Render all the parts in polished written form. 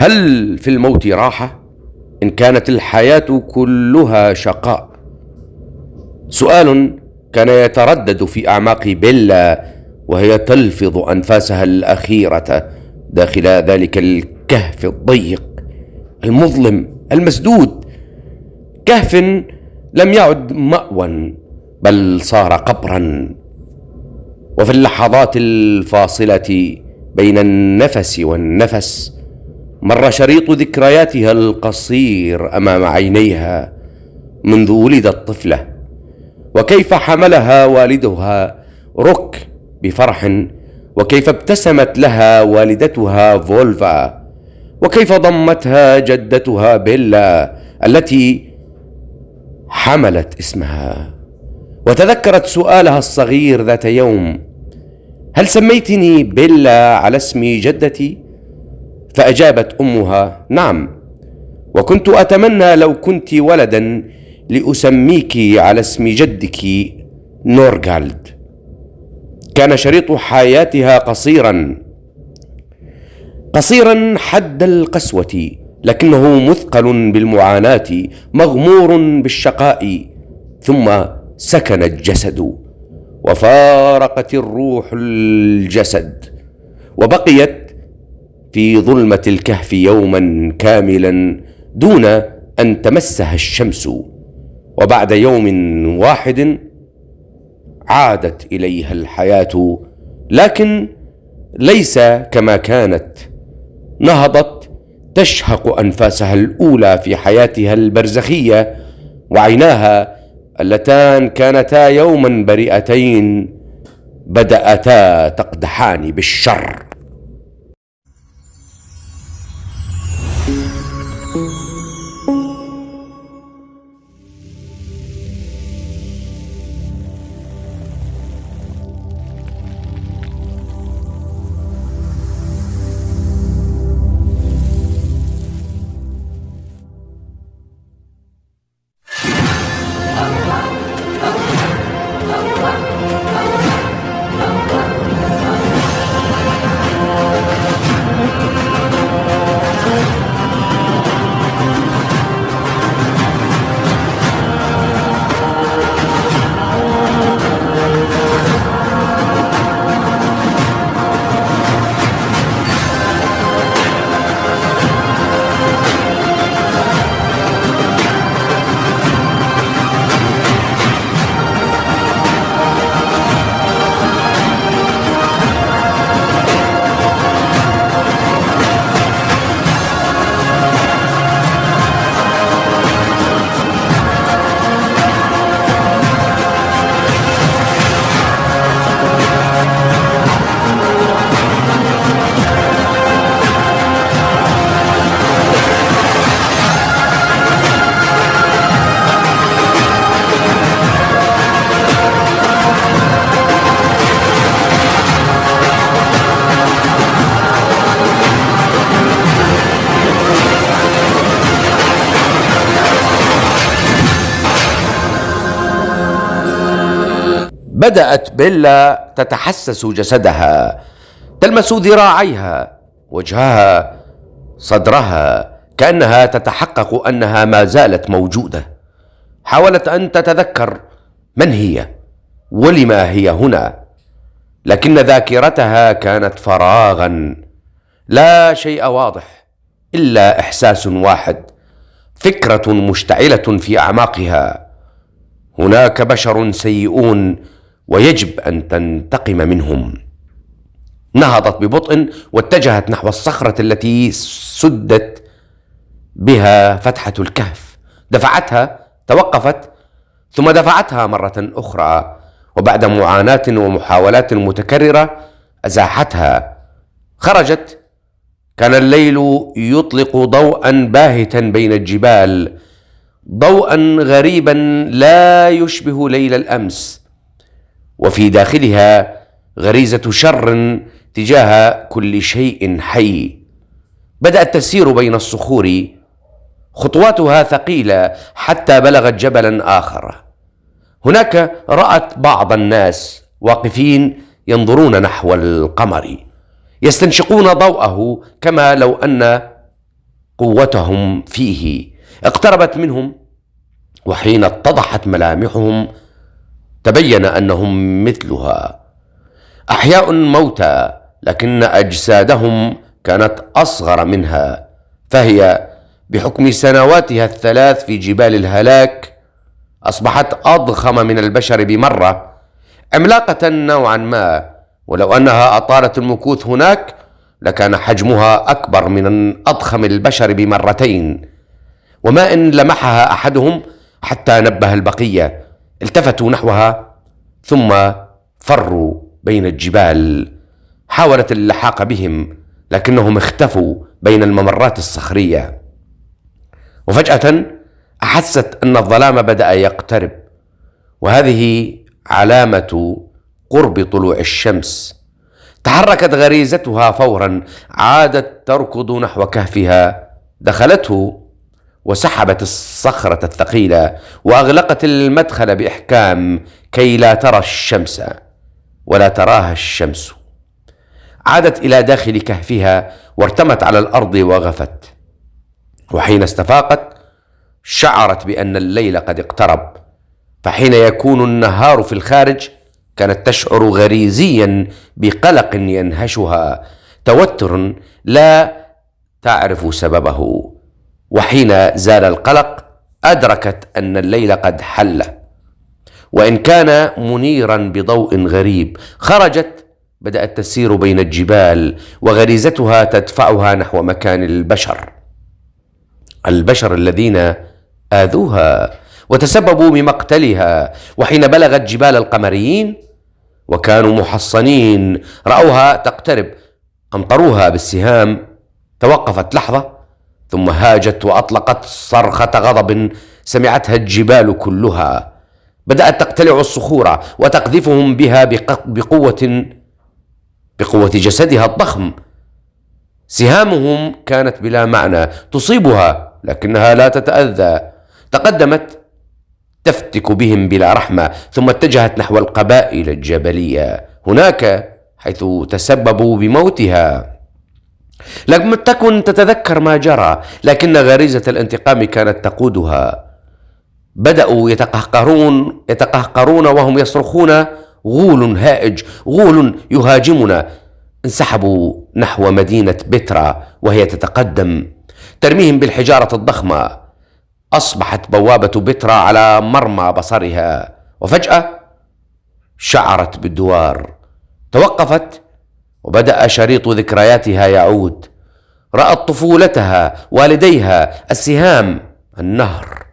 هل في الموت راحة إن كانت الحياة كلها شقاء؟ سؤال كان يتردد في أعماق بيلا وهي تلفظ أنفاسها الأخيرة داخل ذلك الكهف الضيق المظلم المسدود، كهف لم يعد مأوى بل صار قبرا. وفي اللحظات الفاصلة بين النفس والنفس مر شريط ذكرياتها القصير أمام عينيها منذ ولدت طفلة، وكيف حملها والدها روك بفرح، وكيف ابتسمت لها والدتها فولفا، وكيف ضمتها جدتها بيلا التي حملت اسمها. وتذكرت سؤالها الصغير ذات يوم: هل سميتني بيلا على اسم جدتي؟ فأجابت أمها: نعم، وكنت أتمنى لو كنت ولدا لأسميك على اسم جدك نورغالد. كان شريط حياتها قصيرا حد القسوة، لكنه مثقل بالمعاناة، مغمور بالشقاء. ثم سكن الجسد وفارقت الروح الجسد، وبقيت في ظلمة الكهف يوما كاملا دون أن تمسها الشمس. وبعد يوم واحد عادت إليها الحياة، لكن ليس كما كانت. نهضت تشهق أنفاسها الأولى في حياتها البرزخية، وعيناها اللتان كانتا يوما بريئتين بدأتا تقدحان بالشر. بدأت بيلا تتحسس جسدها، تلمس ذراعيها، وجهها، صدرها، كأنها تتحقق أنها ما زالت موجودة. حاولت أن تتذكر من هي ولما هي هنا، لكن ذاكرتها كانت فراغا، لا شيء واضح إلا إحساس واحد، فكرة مشتعلة في أعماقها: هناك بشر سيئون ويجب أن تنتقم منهم. نهضت ببطء واتجهت نحو الصخرة التي سدت بها فتحة الكهف. دفعتها، توقفت، ثم دفعتها مرة أخرى، وبعد معاناة ومحاولات متكررة أزاحتها. خرجت. كان الليل يطلق ضوءا باهتا بين الجبال، ضوءا غريبا لا يشبه ليل الأمس، وفي داخلها غريزة شر تجاه كل شيء حي. بدأت تسير بين الصخور، خطواتها ثقيلة حتى بلغت جبلا آخر. هناك رأت بعض الناس واقفين ينظرون نحو القمر، يستنشقون ضوءه كما لو أن قوتهم فيه. اقتربت منهم، وحين اتضحت ملامحهم تبين أنهم مثلها، أحياء موتى، لكن أجسادهم كانت أصغر منها، فهي بحكم سنواتها الثلاث في جبال الهلاك أصبحت أضخم من البشر بمرة، عملاقة نوعا ما، ولو أنها أطالت المكوث هناك لكان حجمها أكبر من أضخم البشر بمرتين. وما إن لمحها أحدهم حتى نبه البقية، التفتوا نحوها ثم فروا بين الجبال. حاولت اللحاق بهم لكنهم اختفوا بين الممرات الصخرية. وفجأة أحست أن الظلام بدأ يقترب، وهذه علامة قرب طلوع الشمس. تحركت غريزتها فورا، عادت تركض نحو كهفها، دخلته وسحبت الصخرة الثقيلة وأغلقت المدخل بإحكام كي لا ترى الشمس ولا تراها الشمس. عادت إلى داخل كهفها وارتمت على الأرض وغفت. وحين استفاقت شعرت بأن الليل قد اقترب، فحين يكون النهار في الخارج كانت تشعر غريزيا بقلق ينهشها، توتر لا تعرف سببه. وحين زال القلق أدركت أن الليل قد حل، وإن كان منيرا بضوء غريب. خرجت، بدأت تسير بين الجبال، وغريزتها تدفعها نحو مكان البشر الذين آذوها وتسببوا بمقتلها. وحين بلغت جبال القمريين وكانوا محصنين رأوها تقترب، أمطروها بالسهام. توقفت لحظة ثم هاجت وأطلقت صرخة غضب سمعتها الجبال كلها. بدأت تقتلع الصخور وتقذفهم بها بقوة جسدها الضخم. سهامهم كانت بلا معنى، تصيبها لكنها لا تتأذى. تقدمت تفتك بهم بلا رحمة، ثم اتجهت نحو القبائل الجبلية، هناك حيث تسببوا بموتها. لم تكن تتذكر ما جرى، لكن غريزة الانتقام كانت تقودها. بدأوا يتقهقرون وهم يصرخون: غول هائج، غول يهاجمنا. انسحبوا نحو مدينة بترا وهي تتقدم ترميهم بالحجارة الضخمة. أصبحت بوابة بترا على مرمى بصرها، وفجأة شعرت بالدوار. توقفت وبدأ شريط ذكرياتها يعود. رأت طفولتها، والديها، السهام، النهر،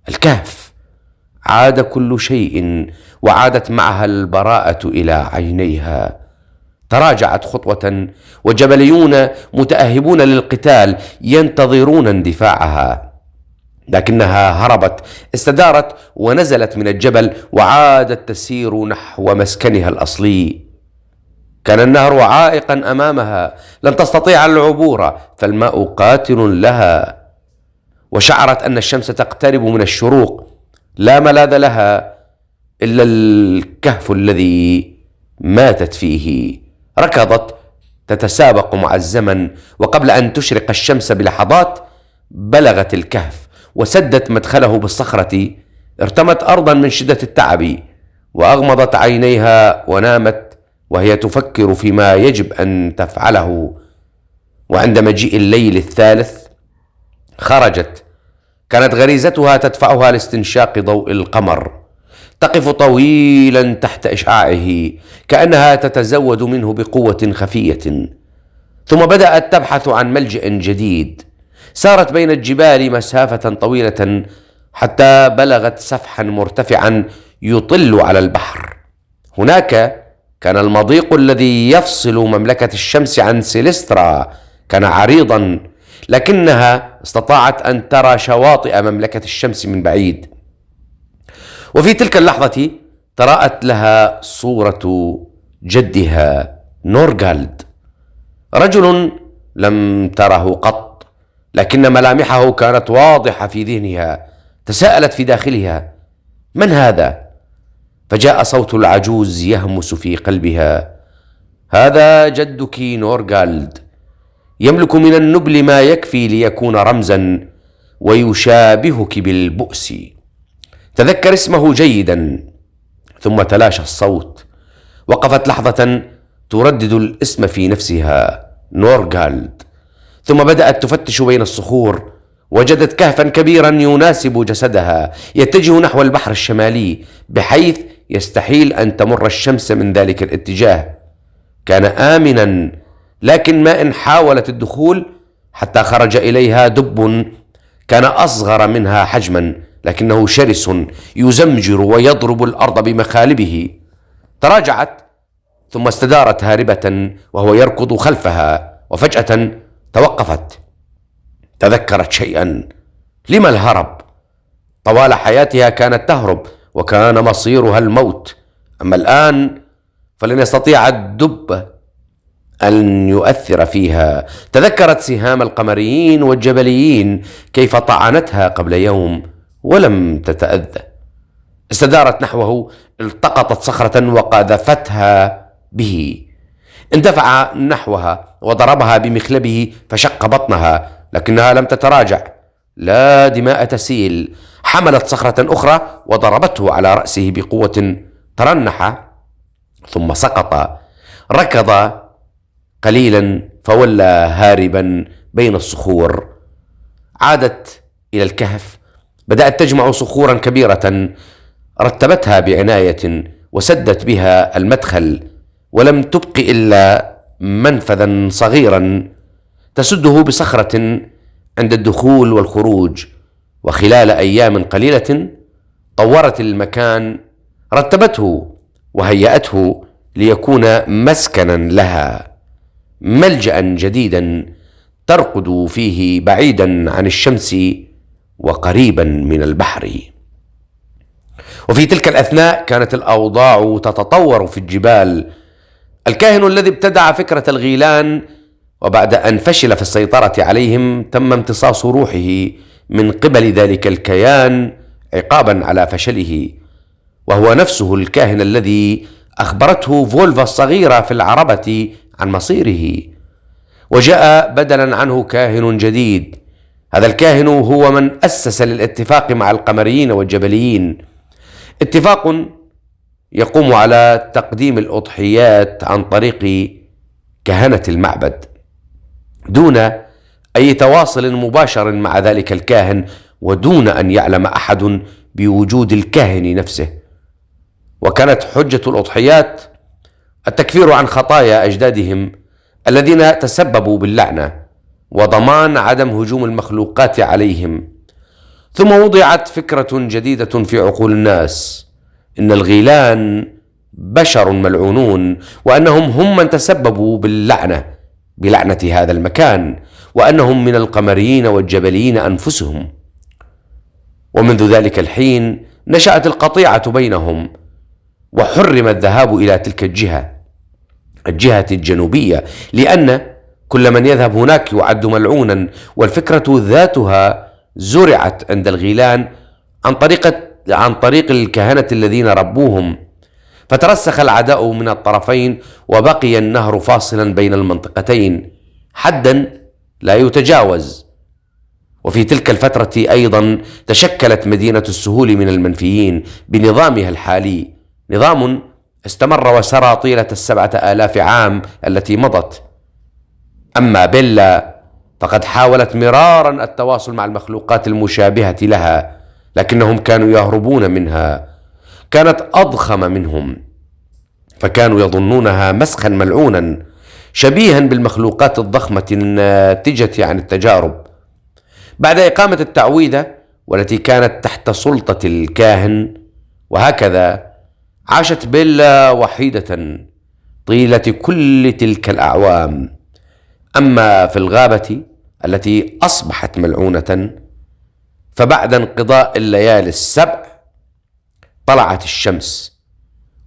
الكهف. عاد كل شيء، وعادت معها البراءة إلى عينيها. تراجعت خطوة، وجبليون متأهبون للقتال ينتظرون اندفاعها، لكنها هربت، استدارت ونزلت من الجبل وعادت تسير نحو مسكنها الأصلي. كان النهر عائقا أمامها، لن تستطيع العبور، فالماء قاتل لها. وشعرت أن الشمس تقترب من الشروق، لا ملاذ لها إلا الكهف الذي ماتت فيه. ركضت تتسابق مع الزمن، وقبل أن تشرق الشمس بلحظات بلغت الكهف وسدت مدخله بالصخرة. ارتمت أرضا من شدة التعب، وأغمضت عينيها ونامت وهي تفكر فيما يجب أن تفعله. وعند مجيء الليل الثالث خرجت. كانت غريزتها تدفعها لاستنشاق ضوء القمر. تقف طويلا تحت إشعاعه كأنها تتزود منه بقوة خفية، ثم بدأت تبحث عن ملجأ جديد. سارت بين الجبال مسافة طويلة حتى بلغت سفحا مرتفعا يطل على البحر. هناك كان المضيق الذي يفصل مملكة الشمس عن سيليسترا. كان عريضا، لكنها استطاعت أن ترى شواطئ مملكة الشمس من بعيد. وفي تلك اللحظة تراءت لها صورة جدها نورغالد، رجل لم تره قط، لكن ملامحه كانت واضحة في ذهنها. تساءلت في داخلها: من هذا؟ فجاء صوت العجوز يهمس في قلبها: هذا جدك نورغالد، يملك من النبل ما يكفي ليكون رمزا ويشابهك بالبؤس. تذكر اسمه جيدا. ثم تلاشى الصوت. وقفت لحظة تردد الاسم في نفسها: نورغالد. ثم بدأت تفتش بين الصخور. وجدت كهفا كبيرا يناسب جسدها يتجه نحو البحر الشمالي، بحيث يستحيل أن تمر الشمس من ذلك الاتجاه. كان آمنا، لكن ما إن حاولت الدخول حتى خرج إليها دب كان أصغر منها حجما، لكنه شرس يزمجر ويضرب الأرض بمخالبه. تراجعت ثم استدارت هاربة وهو يركض خلفها، وفجأة توقفت. تذكرت شيئا. لما الهرب؟ طوال حياتها كانت تهرب، وكان مصيرها الموت. أما الآن فلن يستطيع الدب أن يؤثر فيها. تذكرت سهام القمريين والجبليين كيف طعنتها قبل يوم ولم تتأذى. استدارت نحوه، التقطت صخرة وقذفتها به. اندفع نحوها وضربها بمخلبه فشق بطنها، لكنها لم تتراجع. لا دماء تسيل. حملت صخرة أخرى وضربته على رأسه بقوة. ترنح ثم سقط. ركض قليلا فولى هاربا بين الصخور. عادت إلى الكهف. بدأت تجمع صخورا كبيرة، رتبتها بعناية وسدت بها المدخل، ولم تبق إلا منفذا صغيرا تسده بصخرة عند الدخول والخروج. وخلال أيام قليلة طورت المكان، رتبته وهيأته ليكون مسكنا لها، ملجأ جديدا ترقد فيه بعيدا عن الشمس وقريبا من البحر. وفي تلك الأثناء كانت الأوضاع تتطور في الجبال. الكاهن الذي ابتدع فكرة الغيلان وبعد أن فشل في السيطرة عليهم تم امتصاص روحه من قبل ذلك الكيان عقابا على فشله، وهو نفسه الكاهن الذي أخبرته فولفا الصغيرة في العربة عن مصيره. وجاء بدلا عنه كاهن جديد. هذا الكاهن هو من أسس للاتفاق مع القمريين والجبليين، اتفاق يقوم على تقديم الأضحيات عن طريق كهنة المعبد دون أي تواصل مباشر مع ذلك الكاهن، ودون أن يعلم أحد بوجود الكاهن نفسه. وكانت حجة الأضحيات التكفير عن خطايا أجدادهم الذين تسببوا باللعنة، وضمان عدم هجوم المخلوقات عليهم. ثم وضعت فكرة جديدة في عقول الناس: إن الغيلان بشر ملعونون، وأنهم هم من تسببوا بلعنة هذا المكان، وأنهم من القمريين والجبليين أنفسهم. ومنذ ذلك الحين نشأت القطيعة بينهم، وحرم الذهاب إلى تلك الجهة الجنوبية، لأن كل من يذهب هناك يعد ملعونا. والفكرة ذاتها زرعت عند الغيلان عن طريق الكهنة الذين ربوهم، فترسخ العداء من الطرفين، وبقي النهر فاصلا بين المنطقتين حدا لا يتجاوز. وفي تلك الفترة أيضا تشكلت مدينة السهول من المنفيين بنظامها الحالي، نظام استمر وسرى طيلة 7,000 عام التي مضت. أما بيلا فقد حاولت مرارا التواصل مع المخلوقات المشابهة لها، لكنهم كانوا يهربون منها. كانت أضخم منهم، فكانوا يظنونها مسخا ملعونا شبيها بالمخلوقات الضخمة الناتجة عن التجارب. بعد إقامة التعويذة والتي كانت تحت سلطة الكاهن، وهكذا عاشت بيلا وحيدة طيلة كل تلك الأعوام. أما في الغابة التي أصبحت ملعونة، فبعد انقضاء الليالي 7 طلعت الشمس،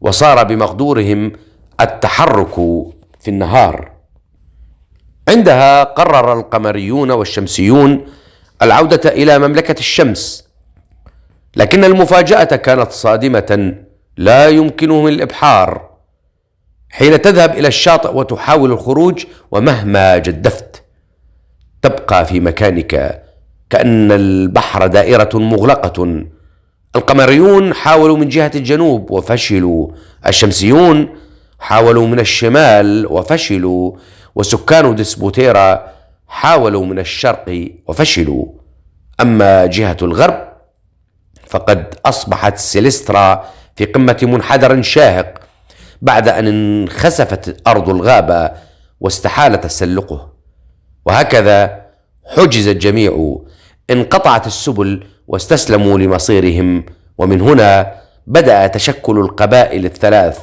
وصار بمقدورهم التحرك في النهار. عندها قرر القمريون والشمسيون العودة إلى مملكة الشمس، لكن المفاجأة كانت صادمة لا يمكنهم الإبحار. حين تذهب إلى الشاطئ وتحاول الخروج، ومهما جدفت تبقى في مكانك كأن البحر دائرة مغلقة. القمريون حاولوا من جهة الجنوب وفشلوا، الشمسيون حاولوا من الشمال وفشلوا، وسكان ديسبوتيرا حاولوا من الشرق وفشلوا. أما جهة الغرب فقد أصبحت سيليسترا في قمة منحدر شاهق بعد أن انخسفت أرض الغابة واستحال تسلقه. وهكذا حجز الجميع، انقطعت السبل واستسلموا لمصيرهم. ومن هنا بدأ تشكل القبائل الثلاث.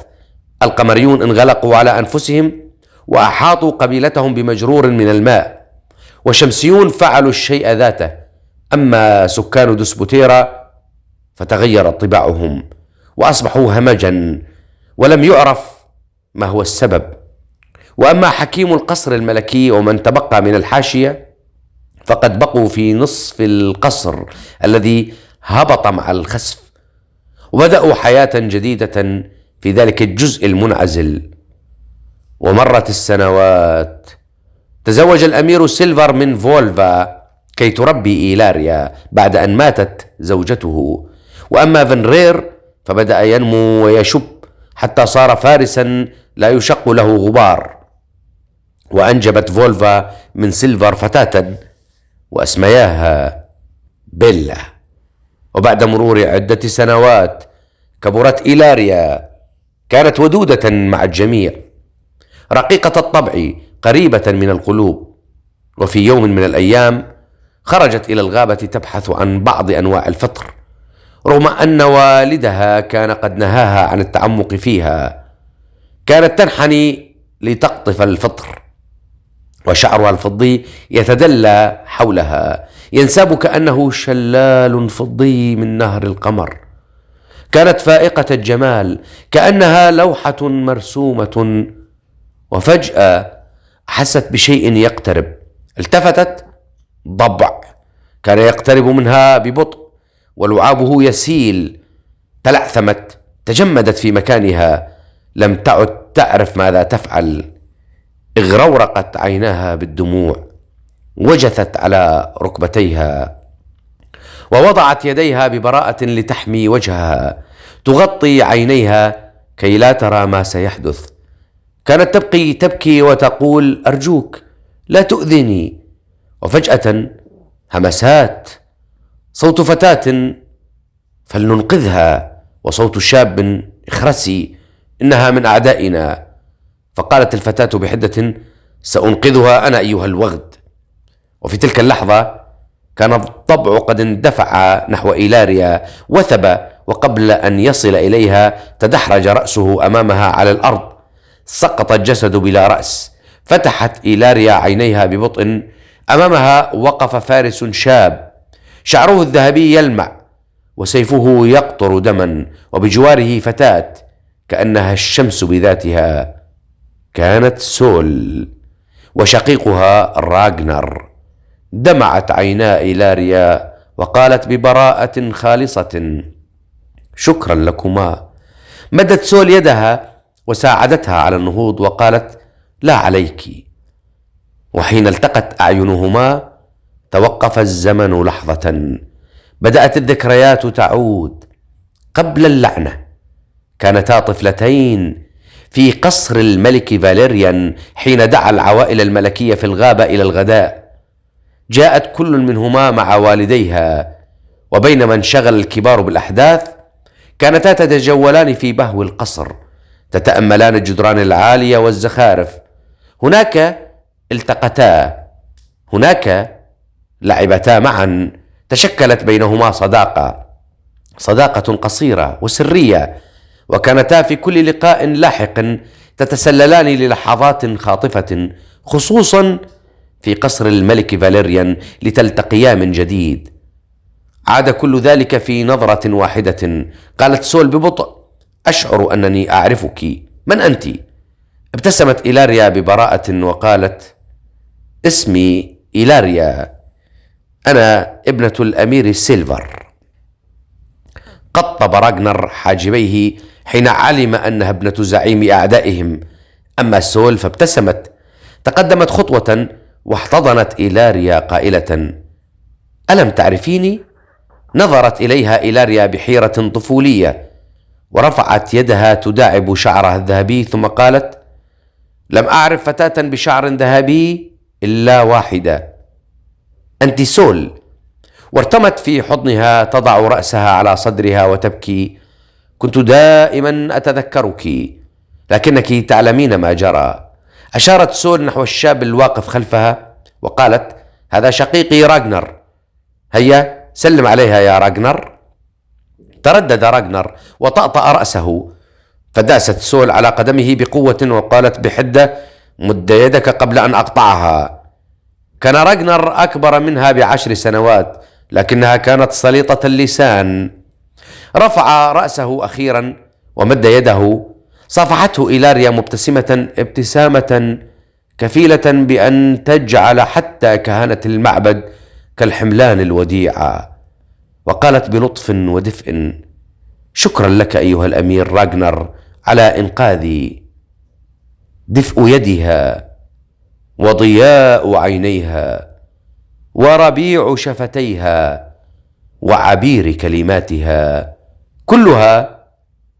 القمريون انغلقوا على أنفسهم وأحاطوا قبيلتهم بمجرور من الماء، والشمسيون فعلوا الشيء ذاته. أما سكان دسبوتيرا فتغيرت طباعهم وأصبحوا همجا ولم يعرف ما هو السبب. وأما حكيم القصر الملكي ومن تبقى من الحاشية فقد بقوا في نصف القصر الذي هبط مع الخسف، وبدأوا حياة جديدة في ذلك الجزء المنعزل. ومرت السنوات، تزوج الأمير سيلفر من فولفا كي تربي إيلاريا بعد أن ماتت زوجته. وأما فنرير فبدأ ينمو ويشب حتى صار فارسا لا يشق له غبار. وأنجبت فولفا من سيلفر فتاة وأسمياها بيلا. وبعد مرور عدة سنوات كبرت إيلاريا، كانت ودودة مع الجميع، رقيقة الطبع، قريبة من القلوب. وفي يوم من الأيام خرجت إلى الغابة تبحث عن بعض أنواع الفطر، رغم أن والدها كان قد نهاها عن التعمق فيها. كانت تنحني لتقطف الفطر، وشعرها الفضي يتدلى حولها، ينساب كأنه شلال فضي من نهر القمر. كانت فائقة الجمال كأنها لوحة مرسومة. وفجأة أحست بشيء يقترب، التفتت، ضبع كان يقترب منها ببطء ولعابه يسيل. تلعثمت، تجمدت في مكانها، لم تعد تعرف ماذا تفعل. اغرورقت عيناها بالدموع، وجثت على ركبتيها، ووضعت يديها ببراءة لتحمي وجهها، تغطي عينيها كي لا ترى ما سيحدث. كانت تبكي وتقول: أرجوك لا تؤذني. وفجأة همسات، صوت فتاة: فلننقذها، وصوت شاب: اخرسي، إنها من أعدائنا. فقالت الفتاة بحدة: سأنقذها أنا أيها الوغد. وفي تلك اللحظة كان الضبع قد اندفع نحو إيلاريا وثب، وقبل أن يصل إليها تدحرج رأسه أمامها على الأرض. سقط الجسد بلا رأس. فتحت إيلاريا عينيها ببطء. أمامها وقف فارس شاب، شعره الذهبي يلمع وسيفه يقطر دما، وبجواره فتاة كأنها الشمس بذاتها. كانت سول وشقيقها راغنر. دمعت عينا إيلاريا وقالت ببراءة خالصة: شكرا لكما. مدت سول يدها وساعدتها على النهوض وقالت: لا عليك. وحين التقت أعينهما توقف الزمن لحظة. بدأت الذكريات تعود. قبل اللعنة كانتا طفلتين في قصر الملك فاليريان حين دعا العوائل الملكية في الغابة إلى الغداء. جاءت كل منهما مع والديها، وبينما انشغل الكبار بالأحداث كانتا تتجولان في بهو القصر، تتأملان الجدران العالية والزخارف. هناك التقتا، هناك لعبتا معا. تشكلت بينهما صداقة قصيرة وسرية، وكانتا في كل لقاء لاحق تتسللان للحظات خاطفة، خصوصا في قصر الملك فاليريان لتلتقيا من جديد. عاد كل ذلك في نظرة واحدة. قالت سول ببطء: أشعر أنني أعرفك، من أنت؟ ابتسمت إيلاريا ببراءة وقالت: اسمي إيلاريا، أنا ابنة الأمير سيلفر. قطب راغنر حاجبيه حين علم أنها ابنة زعيم أعدائهم. أما سول فابتسمت، تقدمت خطوة واحتضنت إيلاريا قائلة: ألم تعرفيني؟ نظرت إليها إيلاريا بحيرة طفولية ورفعت يدها تداعب شعرها الذهبي، ثم قالت: لم أعرف فتاة بشعر ذهبي إلا واحدة، أنت سول. وارتمت في حضنها تضع رأسها على صدرها وتبكي: كنت دائما أتذكرك، لكنك تعلمين ما جرى. أشارت سول نحو الشاب الواقف خلفها وقالت: هذا شقيقي راغنر، هيا سلم عليها يا راغنر. تردد راغنر وطأطأ رأسه، فداست سول على قدمه بقوة وقالت بحدة: مد يدك قبل أن أقطعها. كان راغنر أكبر منها ب10 سنوات، لكنها كانت سليطة اللسان. رفع رأسه أخيرا ومد يده، صافحته إيلاريا مبتسمة ابتسامة كفيلة بأن تجعل حتى كهنة المعبد كالحملان الوديعة، وقالت بلطف ودفء: شكرا لك أيها الأمير راغنر على إنقاذي. دفء يدها وضياء عينيها وربيع شفتيها وعبير كلماتها كلها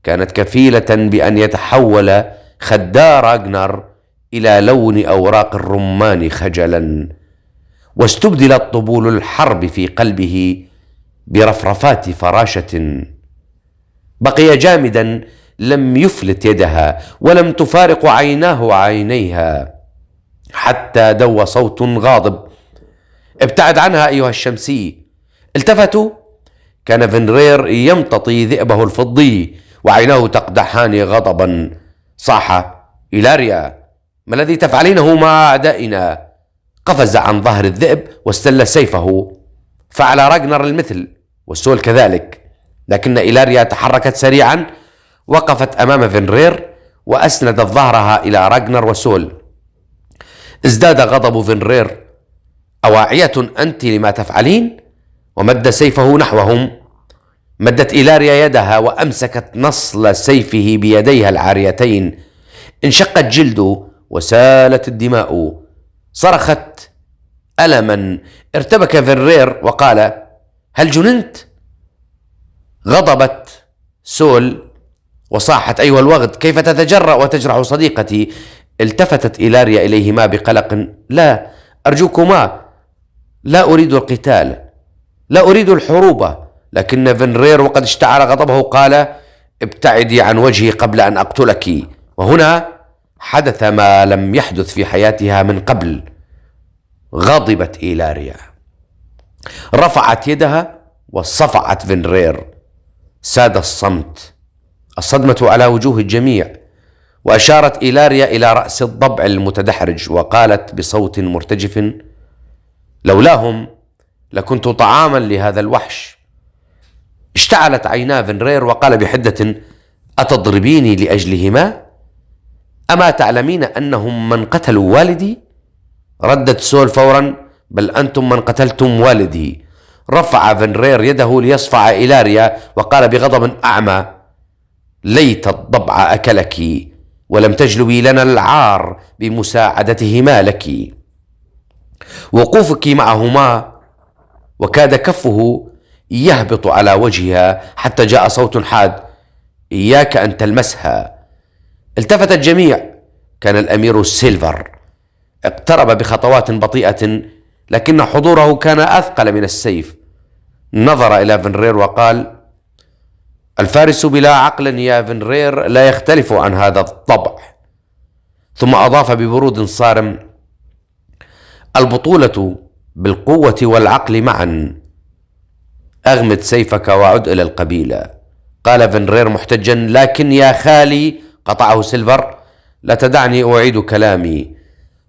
كانت كفيلة بأن يتحول خدا راغنر إلى لون أوراق الرمان خجلا، واستبدلت طبول الحرب في قلبه برفرفات فراشة. بقي جامدا، لم يفلت يدها ولم تفارق عيناه عينيها، حتى دوى صوت غاضب: ابتعد عنها أيها الشمسي. التفتوا، كان فنرير يمتطي ذئبه الفضي وعيناه تقدحان غضبا. صاح: إيلاريا، ما الذي تفعلينه مع أعدائنا؟ قفز عن ظهر الذئب واستل سيفه. فعل راغنر المثل والسول كذلك، لكن إيلاريا تحركت سريعا، وقفت أمام فنرير وأسندت ظهرها إلى راغنر وسول. ازداد غضب فنرير: أواعية أنت لما تفعلين؟ ومد سيفه نحوهم. مدت إيلاريا يدها وأمسكت نصل سيفه بيديها العاريتين. انشقت جلده وسالت الدماء. صرخت ألما. ارتبك فنرير وقال: هل جننت؟ غضبت سول وصاحت: أيها الوغد، كيف تتجرأ وتجرح صديقتي؟ التفتت إيلاريا إليهما بقلق: لا، أرجوكما، لا أريد القتال، لا أريد الحروب. لكن فنرير وقد اشتعل غضبه قال: ابتعدي عن وجهي قبل أن أقتلك. وهنا حدث ما لم يحدث في حياتها من قبل. غضبت إيلاريا، رفعت يدها وصفعت فنرير. ساد الصمت، الصدمة على وجوه الجميع، وأشارت إيلاريا إلى رأس الضبع المتدحرج وقالت بصوت مرتجف: لولاهم لكنت طعاما لهذا الوحش. اشتعلت عينا فنرير وقال بحدة: أتضربيني لأجلهما؟ أما تعلمين أنهم من قتلوا والدي؟ ردت سول فورا: بل أنتم من قتلتم والدي. رفع فنرير يده ليصفع إيلاريا وقال بغضب أعمى: ليت الضبع أكلك ولم تجلبي لنا العار بمساعدتهما لك. وقوفك معهما. وكاد كفه يهبط على وجهها حتى جاء صوت حاد: إياك أن تلمسها. التفت الجميع. كان الأمير سيلفر. اقترب بخطوات بطيئة، لكن حضوره كان أثقل من السيف. نظر إلى فنرير وقال: الفارس بلا عقل يا فنرير لا يختلف عن هذا الطبع. ثم أضاف ببرود صارم: البطولة بالقوة والعقل معا. أغمد سيفك وعد إلى القبيلة. قال فنرير محتجا: لكن يا خالي، قطعه سيلفر، لا تدعني أعيد كلامي.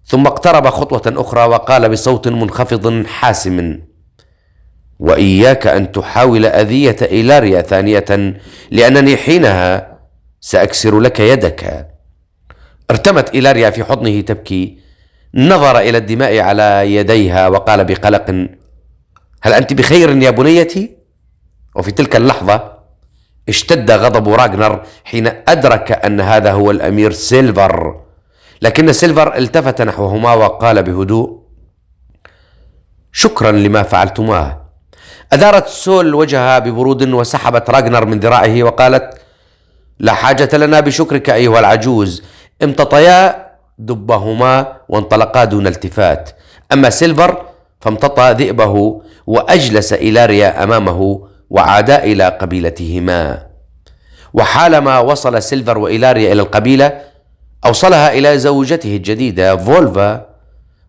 ثم اقترب خطوة أخرى وقال بصوت منخفض حاسم: وإياك أن تحاول أذية إيلاريا ثانية، لأنني حينها سأكسر لك يدك. ارتمت إيلاريا في حضنه تبكي. نظر إلى الدماء على يديها وقال بقلق: هل أنت بخير يا بنيتي؟ وفي تلك اللحظة اشتد غضب راغنر حين أدرك أن هذا هو الأمير سيلفر. لكن سيلفر التفت نحوهما وقال بهدوء: شكرا لما فعلتماه. أدارت سول وجهها ببرود وسحبت راغنر من ذراعه وقالت: لا حاجة لنا بشكرك أيها العجوز. امتطيا دبهما وانطلقا دون التفات. أما سيلفر فامتطى ذئبه وأجلس إيلاريا أمامه وعادا إلى قبيلتهما. وحالما وصل سيلفر وإيلاريا إلى القبيلة أوصلها إلى زوجته الجديدة فولفا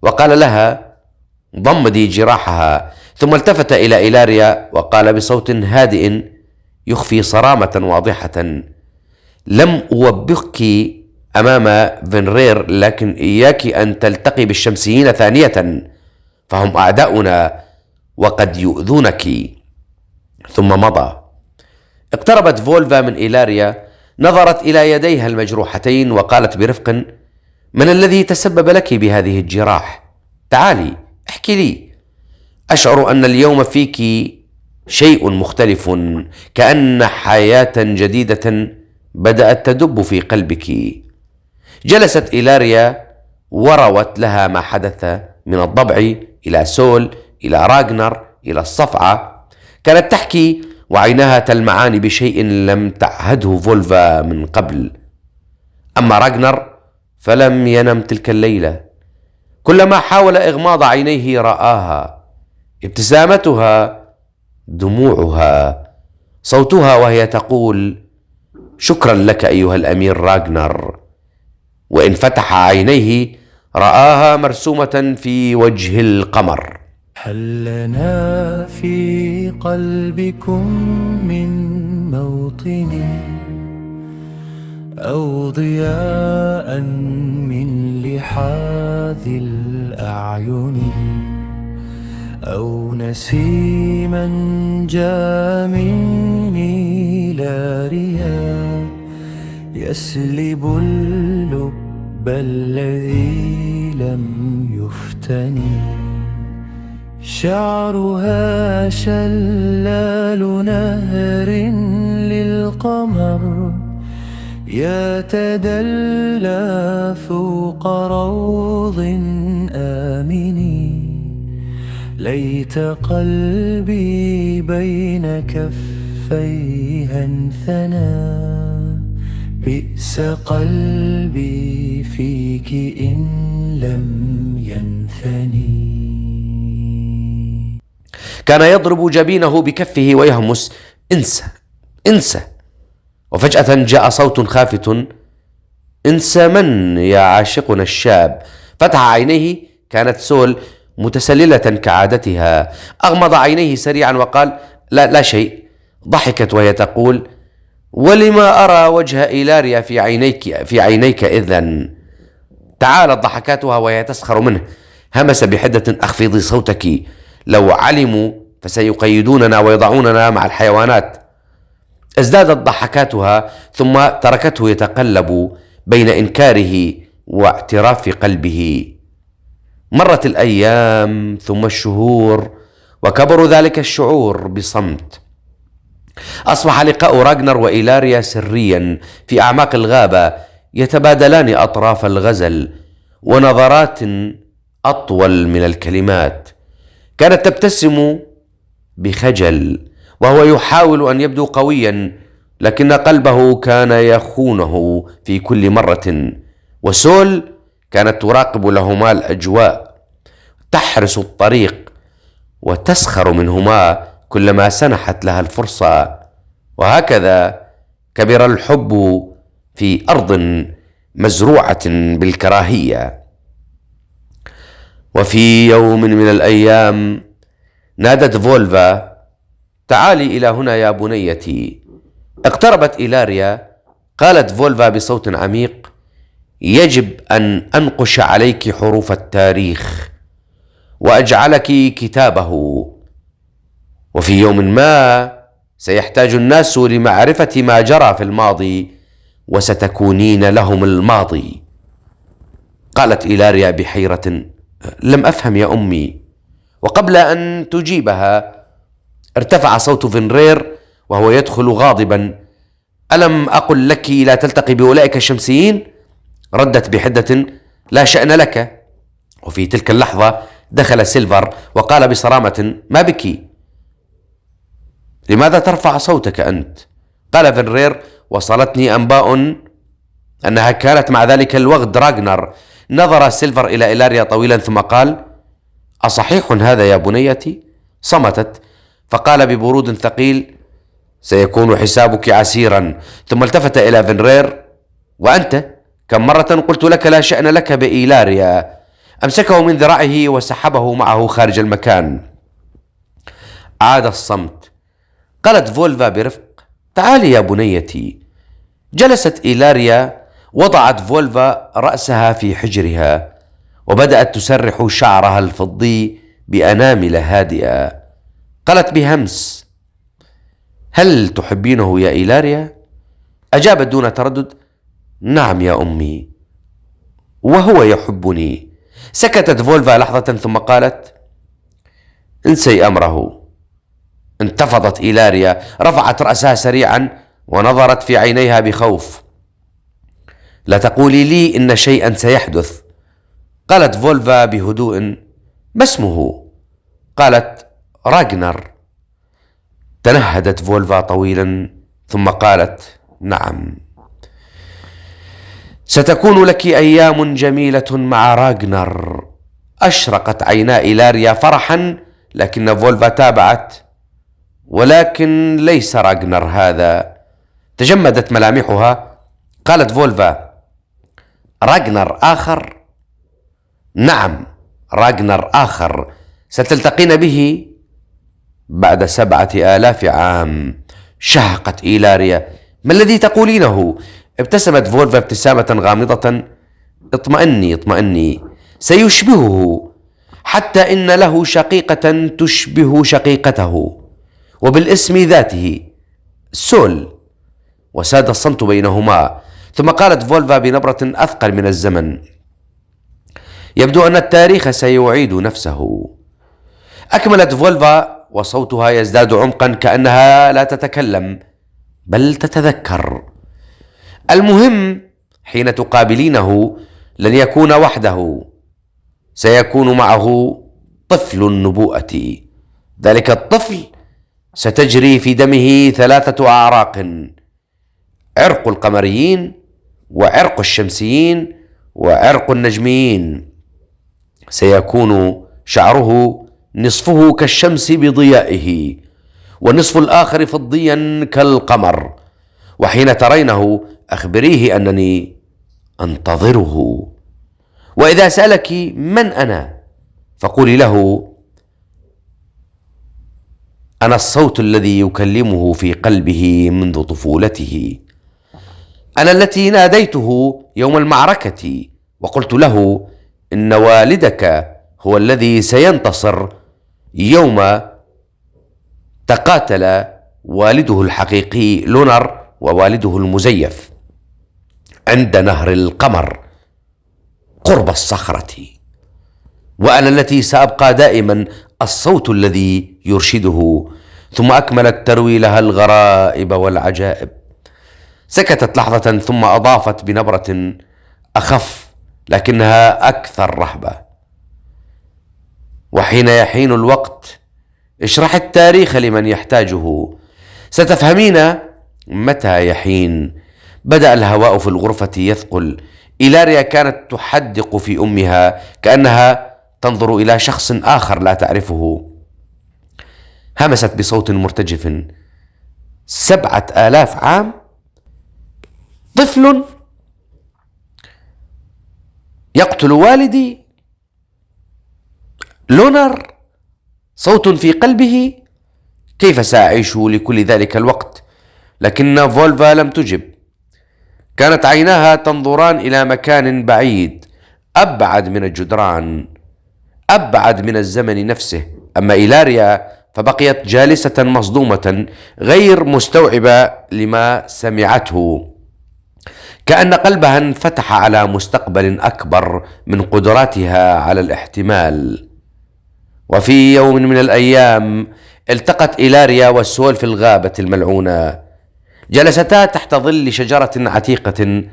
وقال لها: ضمدي جراحها. ثم التفت إلى إيلاريا وقال بصوت هادئ يخفي صرامة واضحة: لم أوبخك أمام فينرير، لكن إياك أن تلتقي بالشمسيين ثانية، فهم أعداؤنا وقد يؤذونك. ثم مضى. اقتربت فولفا من إيلاريا، نظرت إلى يديها المجروحتين وقالت برفق: من الذي تسبب لك بهذه الجراح؟ تعالي احكي لي. أشعر أن اليوم فيك شيء مختلف، كأن حياة جديدة بدأت تدب في قلبك. جلست إيلاريا وروت لها ما حدث من الضبع إلى سول إلى راغنر إلى الصفعة. كانت تحكي وعيناها تلمعان بشيء لم تعهده فولفا من قبل. أما راغنر فلم ينم تلك الليلة. كلما حاول إغماض عينيه رآها: ابتسامتها، دموعها، صوتها وهي تقول: شكرا لك أيها الأمير راغنر. وإن فتح عينيه رآها مرسومة في وجه القمر. هل لنا في قلبكم من موطن أو ضياء من لحاذ الأعين أو نسيما جاء من إيلاريا يسلب اللب الذي لم يفتني؟ شعرها شلال نهر للقمر يتدلى فوق روض آمن. ليت قلبي بين كفيها انثنى، بئس قلبي فيك إن لم ينثني. كان يضرب جبينه بكفه ويهمس: انسى انسى. وفجأة جاء صوت خافت: انسى من يا عاشقنا الشاب؟ فتح عينيه، كانت سول متسللة كعادتها. أغمض عينيه سريعا وقال: لا شيء. ضحكت وهي تقول: ولما أرى وجه إيلاريا في عينيك إذن؟ تعالت ضحكاتها وهي تسخر منه. همس بحدة: أخفضي صوتك، لو علموا فسيقيدوننا ويضعوننا مع الحيوانات. ازدادت ضحكاتها ثم تركته يتقلب بين إنكاره واعتراف قلبه. مرت الأيام ثم الشهور وكبر ذلك الشعور بصمت. أصبح لقاء راغنر وإيلاريا سريا في أعماق الغابة، يتبادلان أطراف الغزل ونظرات أطول من الكلمات. كانت تبتسم بخجل وهو يحاول أن يبدو قويا، لكن قلبه كان يخونه في كل مرة. وسول كانت تراقب لهما الأجواء، تحرس الطريق وتسخر منهما كلما سنحت لها الفرصة. وهكذا كبر الحب في أرض مزروعة بالكراهية. وفي يوم من الأيام نادت فولفا: تعالي إلى هنا يا بنيتي. اقتربت إيلاريا. قالت فولفا بصوت عميق: يجب أن أنقش عليك حروف التاريخ وأجعلك كتابه، وفي يوم ما سيحتاج الناس لمعرفة ما جرى في الماضي وستكونين لهم الماضي. قالت إيلاريا بحيرة: لم أفهم يا أمي. وقبل أن تجيبها ارتفع صوت فينرير وهو يدخل غاضبا: ألم أقل لك لا تلتقي بأولئك الشمسيين؟ ردت بحدة: لا شأن لك. وفي تلك اللحظة دخل سيلفر وقال بصرامة: ما بك؟ لماذا ترفع صوتك أنت؟ قال فنرير: وصلتني أنباء أنها كانت مع ذلك الوغد راغنر. نظر سيلفر إلى إيلاريا طويلا ثم قال: أصحيح هذا يا بنيتي؟ صمتت، فقال ببرود ثقيل: سيكون حسابك عسيرا. ثم التفت إلى فنرير: وأنت كم مرة قلت لك لا شأن لك بإيلاريا؟ أمسكه من ذراعه وسحبه معه خارج المكان. عاد الصمت. قالت فولفا برفق: تعالي يا بنيتي. جلست إيلاريا، وضعت فولفا رأسها في حجرها وبدأت تسرح شعرها الفضي بأنامل هادئة. قالت بهمس: هل تحبينه يا إيلاريا؟ أجابت دون تردد: نعم يا أمي، وهو يحبني. سكتت فولفا لحظة ثم قالت: انسي أمره. انتفضت إيلاريا، رفعت رأسها سريعا ونظرت في عينيها بخوف. لا تقولي لي إن شيئا سيحدث. قالت فولفا بهدوء: ما اسمه؟ قالت: راغنر. تنهدت فولفا طويلا ثم قالت: نعم، ستكون لك أيام جميلة مع راغنر. أشرقت عينا إيلاريا فرحا، لكن فولفا تابعت: ولكن ليس راغنر هذا. تجمدت ملامحها. قالت فولفا: راغنر آخر؟ نعم، راغنر آخر ستلتقين به بعد 7000 عام. شهقت إيلاريا: ما الذي تقولينه؟ ابتسمت فولفا ابتسامة غامضة: اطمئني اطمئني، سيشبهه، حتى إن له شقيقة تشبه شقيقته، وبالاسم ذاته، سول. وساد الصمت بينهما. ثم قالت فولفا بنبرة أثقل من الزمن: يبدو أن التاريخ سيعيد نفسه. أكملت فولفا وصوتها يزداد عمقا، كأنها لا تتكلم بل تتذكر: المهم حين تقابلينه لن يكون وحده، سيكون معه طفل النبوءة. ذلك الطفل ستجري في دمه 3 أعراق: عرق القمريين، وعرق الشمسيين، وعرق النجميين. سيكون شعره نصفه كالشمس بضيائه، والنصف الآخر فضيا كالقمر. وحين ترينه أخبريه أنني أنتظره. وإذا سألك من أنا فقولي له: أنا الصوت الذي يكلمه في قلبه منذ طفولته. أنا التي ناديته يوم المعركة وقلت له إن والدك هو الذي سينتصر يوم تقاتل والده الحقيقي لونر ووالده المزيف عند نهر القمر قرب الصخرة. وأنا التي سأبقى دائما الصوت الذي يرشده. ثم أكملت تروي لها الغرائب والعجائب. سكتت لحظة ثم أضافت بنبرة أخف لكنها أكثر رهبة: وحين يحين الوقت اشرح التاريخ لمن يحتاجه، ستفهمين متى يحين. بدأ الهواء في الغرفة يثقل. إيلاريا كانت تحدق في أمها كأنها تنظر إلى شخص آخر لا تعرفه. همست بصوت مرتجف: 7000 عام؟ طفل يقتل والدي؟ لونر؟ صوت في قلبه؟ كيف سأعيش لكل ذلك الوقت؟ لكن فولفا لم تجب. كانت عيناها تنظران إلى مكان بعيد، أبعد من الجدران، أبعد من الزمن نفسه. أما إيلاريا فبقيت جالسة مصدومة غير مستوعبة لما سمعته، كأن قلبها انفتح على مستقبل أكبر من قدراتها على الاحتمال. وفي يوم من الأيام التقت إيلاريا وسول في الغابة الملعونة. جلستا تحت ظل شجرة عتيقة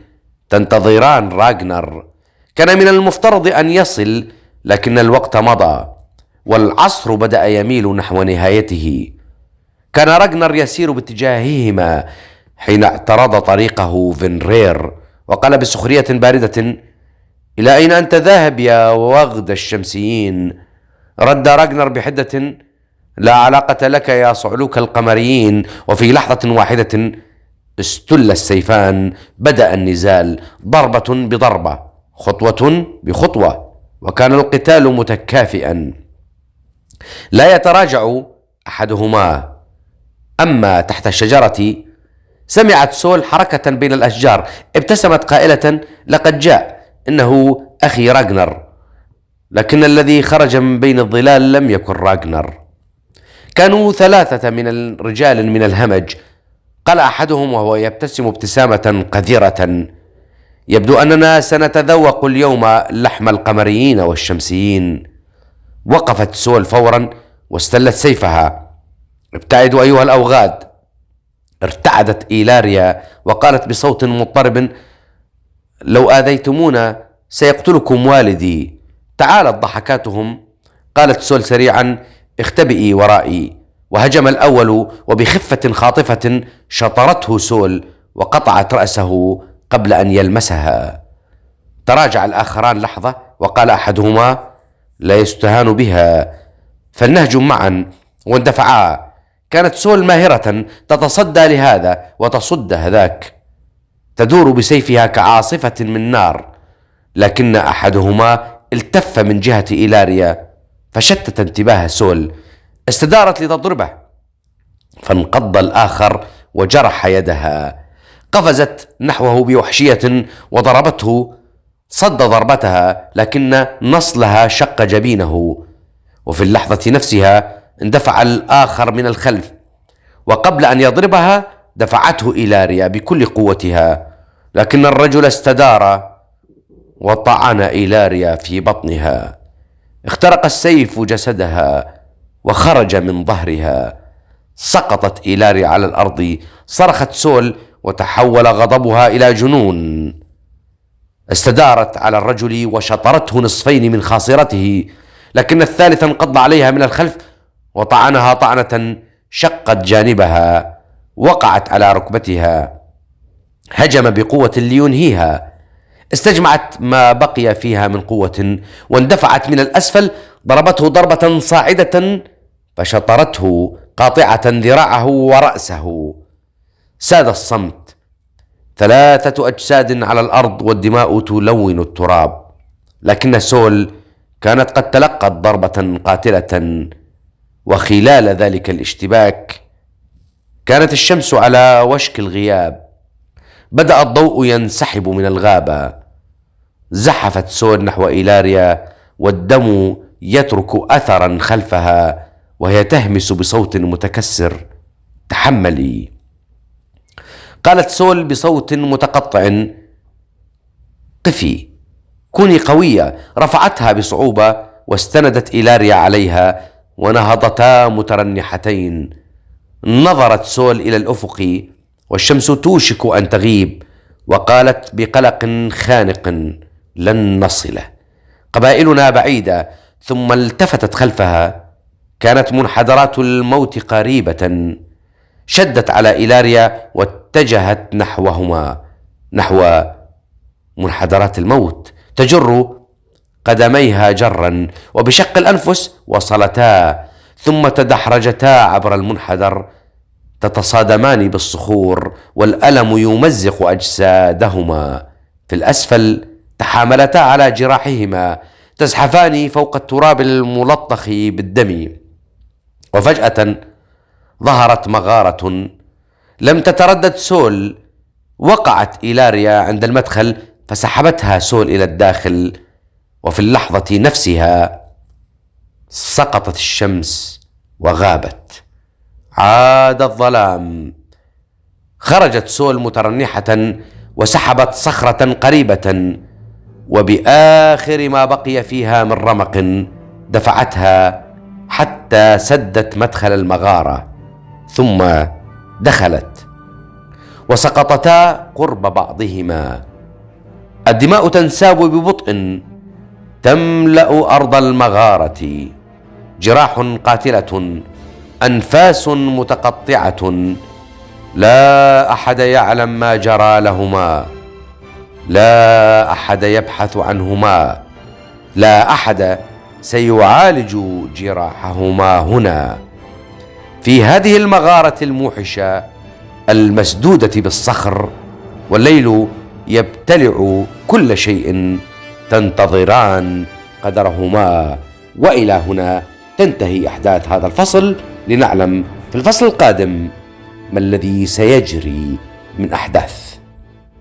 تنتظران راغنر. كان من المفترض أن يصل، لكن الوقت مضى والعصر بدأ يميل نحو نهايته. كان راغنر يسير باتجاههما حين اعترض طريقه فينرير وقال بسخرية باردة: إلى أين أنت ذاهب يا وغد الشمسيين؟ رد راغنر بحدة: لا علاقة لك يا صعلوك القمريين. وفي لحظة واحدة استل السيفان، بدأ النزال ضربة بضربة، خطوة بخطوة، وكان القتال متكافئا لا يتراجع أحدهما. أما تحت الشجرة سمعت سول حركة بين الأشجار، ابتسمت قائلة: لقد جاء، إنه أخي راغنر. لكن الذي خرج من بين الظلال لم يكن راغنر. كانوا 3 من الرجال من الهمج. قال أحدهم وهو يبتسم ابتسامة قذرة: يبدو أننا سنتذوق اليوم لحم القمريين والشمسيين. وقفت سول فورا واستلت سيفها. ابتعدوا أيها الأوغاد. ارتعدت إيلاريا وقالت بصوت مضطرب: لو آذيتمونا سيقتلكم والدي. تعالت ضحكاتهم. قالت سول سريعا: اختبئي ورائي. وهجم الأول وبخفة خاطفة شطرته سول وقطعت رأسه قبل أن يلمسها. تراجع الآخران لحظة وقال أحدهما: لا يستهان بها. فلنهجم معا، واندفعا. كانت سول ماهرة، تتصدى لهذا وتصد هذاك، تدور بسيفها كعاصفة من نار. لكن أحدهما التف من جهة إيلاريا فشتت انتباه سول. استدارت لتضربه فانقض الآخر وجرح يدها. قفزت نحوه بوحشية وضربته. صد ضربتها لكن نصلها شق جبينه. وفي اللحظة نفسها اندفع الآخر من الخلف، وقبل أن يضربها دفعته إيلاريا بكل قوتها، لكن الرجل استدار وطعن إيلاريا في بطنها. اخترق السيف جسدها وخرج من ظهرها. سقطت إيلاريا على الأرض. صرخت سول وتحول غضبها إلى جنون. استدارت على الرجل وشطرته نصفين من خاصرته، لكن الثالث انقض عليها من الخلف وطعنها طعنة شقت جانبها. وقعت على ركبتها. هجم بقوة لينهيها. استجمعت ما بقي فيها من قوة واندفعت من الأسفل. ضربته ضربة صاعدة فشطرته قاطعة ذراعه ورأسه. ساد الصمت. 3 أجساد على الأرض والدماء تلون التراب. لكن سول كانت قد تلقت ضربة قاتلة. وخلال ذلك الاشتباك كانت الشمس على وشك الغياب. بدأ الضوء ينسحب من الغابة. زحفت سول نحو إيلاريا والدم يترك أثرا خلفها وهي تهمس بصوت متكسر: تحملي. قالت سول بصوت متقطع: قفي، كوني قوية. رفعتها بصعوبة واستندت إيلاريا عليها ونهضتا مترنحتين. نظرت سول إلى الأفق والشمس توشك أن تغيب، وقالت بقلق خانق: لن نصل، قبائلنا بعيدة. ثم التفتت خلفها. كانت منحدرات الموت قريبة. شدت على إيلاريا واتجهت نحوهما، نحو منحدرات الموت، تجر قدميها جرا، وبشق الأنفس وصلتا، ثم تدحرجتا عبر المنحدر، تتصادمان بالصخور والألم يمزق أجسادهما. في الأسفل تحاملتا على جراحهما تزحفان فوق التراب الملطخ بالدم. وفجأة ظهرت مغارة. لم تتردد سول. وقعت إيلاريا عند المدخل فسحبتها سول إلى الداخل. وفي اللحظة نفسها سقطت الشمس وغابت. عاد الظلام. خرجت سول مترنحة وسحبت صخرة قريبة، وبآخر ما بقي فيها من رمق دفعتها حتى سدت مدخل المغارة، ثم دخلت وسقطتا قرب بعضهما. الدماء تنساب ببطء. تملأ أرض المغارة، جراح قاتلة، أنفاس متقطعة، لا أحد يعلم ما جرى لهما، لا أحد يبحث عنهما، لا أحد سيعالج جراحهما هنا في هذه المغارة الموحشة المسدودة بالصخر، والليل يبتلع كل شيء تنتظران قدرهما. وإلى هنا تنتهي أحداث هذا الفصل، لنعلم في الفصل القادم ما الذي سيجري من أحداث.